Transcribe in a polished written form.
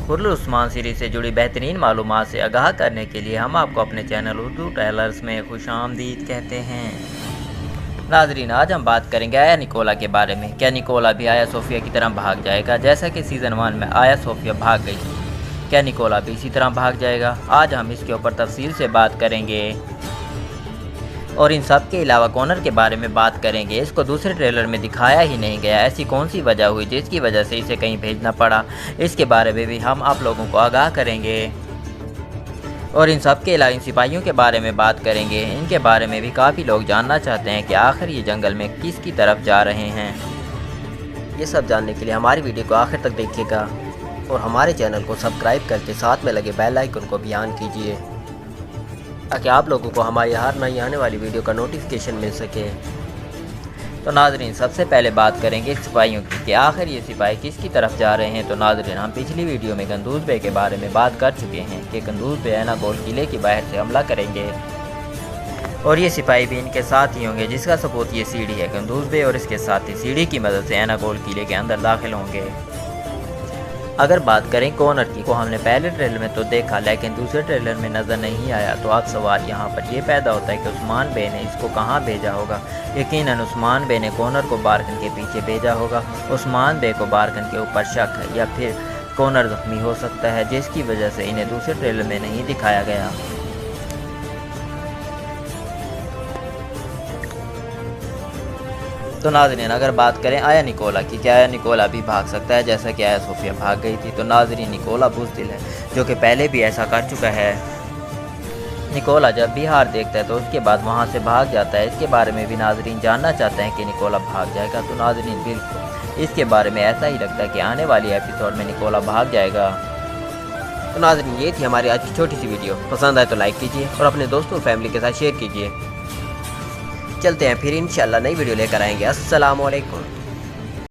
حر عثمان series سے جڑی بہترین معلومات سے آگاہ کرنے کے لیے ہم آپ کو اپنے چینل اردو ٹریلرز میں خوش آمدید کہتے ہیں۔ ناظرین، آج ہم بات کریں گے آیا نکولا کے بارے میں۔ کیا نکولا بھی آیا صوفیہ کی طرح بھاگ جائے گا؟ جیسا کہ سیزن 1 میں آیا صوفیہ بھاگ گئی تھی، کیا نکولا بھی اسی طرح بھاگ جائے گا؟ آج ہم اس کے اوپر تفصیل سے بات کریں گے اور ان سب کے علاوہ کونر کے بارے میں بات کریں گے۔ اس کو دوسرے ٹریلر میں دکھایا ہی نہیں گیا، ایسی کون سی وجہ ہوئی جس کی وجہ سے اسے کہیں بھیجنا پڑا؟ اس کے بارے میں بھی ہم آپ لوگوں کو آگاہ کریں گے اور ان سب کے علاوہ ان سپاہیوں کے بارے میں بات کریں گے۔ ان کے بارے میں بھی کافی لوگ جاننا چاہتے ہیں کہ آخر یہ جنگل میں کس کی طرف جا رہے ہیں۔ یہ سب جاننے کے لیے ہماری ویڈیو کو آخر تک دیکھیے گا اور ہمارے چینل کو سبسکرائب کر کے ساتھ میں لگے بیل آئیکن کو بھی آن کیجیے تاکہ آپ لوگوں کو ہماری ہر نئی آنے والی ویڈیو کا نوٹیفیکیشن مل سکے۔ تو ناظرین، سب سے پہلے بات کریں گے سپاہیوں کی کہ آخر یہ سپاہی کس کی طرف جا رہے ہیں۔ تو ناظرین، ہم پچھلی ویڈیو میں قندوز بے کے بارے میں بات کر چکے ہیں کہ قندوز بے اینا گول قلعے کی باہر سے حملہ کریں گے اور یہ سپاہی بھی ان کے ساتھ ہی ہوں گے، جس کا ثبوت یہ سیڑھی ہے۔ قندوز بے اور اس کے ساتھی سیڑھی کی مدد سے اینا گول قلعے کے اندر داخل ہوں گے۔ اگر بات کریں کونر کی، کو ہم نے پہلے ٹریلر میں تو دیکھا لیکن دوسرے ٹریلر میں نظر نہیں آیا، تو اب سوال یہاں پر یہ پیدا ہوتا ہے کہ عثمان بے نے اس کو کہاں بھیجا ہوگا؟ یقیناً عثمان بے نے کونر کو بارکن کے پیچھے بھیجا ہوگا۔ عثمان بے کو بارکن کے اوپر شک ہے یا پھر کونر زخمی ہو سکتا ہے، جس کی وجہ سے انہیں دوسرے ٹریلر میں نہیں دکھایا گیا۔ تو ناظرین، اگر بات کریں آیا نکولا کی، کیا آیا نکولا بھی بھاگ سکتا ہے جیسا کہ آیا صوفیہ بھاگ گئی تھی؟ تو ناظرین، نکولا بزدل ہے جو کہ پہلے بھی ایسا کر چکا ہے۔ نکولا جب بھی ہار دیکھتا ہے تو اس کے بعد وہاں سے بھاگ جاتا ہے۔ اس کے بارے میں بھی ناظرین جاننا چاہتے ہیں کہ نکولا بھاگ جائے گا؟ تو ناظرین، بالکل اس کے بارے میں ایسا ہی لگتا ہے کہ آنے والی ایپیسوڈ میں نکولا بھاگ جائے گا۔ تو ناظرین، یہ تھی ہماری آج کی چھوٹی سی ویڈیو، پسند آئے تو لائک کیجیے اور اپنے دوستوں اور فیملی کے ساتھ شیئر کیجیے۔ چلتے ہیں پھر انشاءاللہ نئی ویڈیو لے کر آئیں گے۔ السلام علیکم۔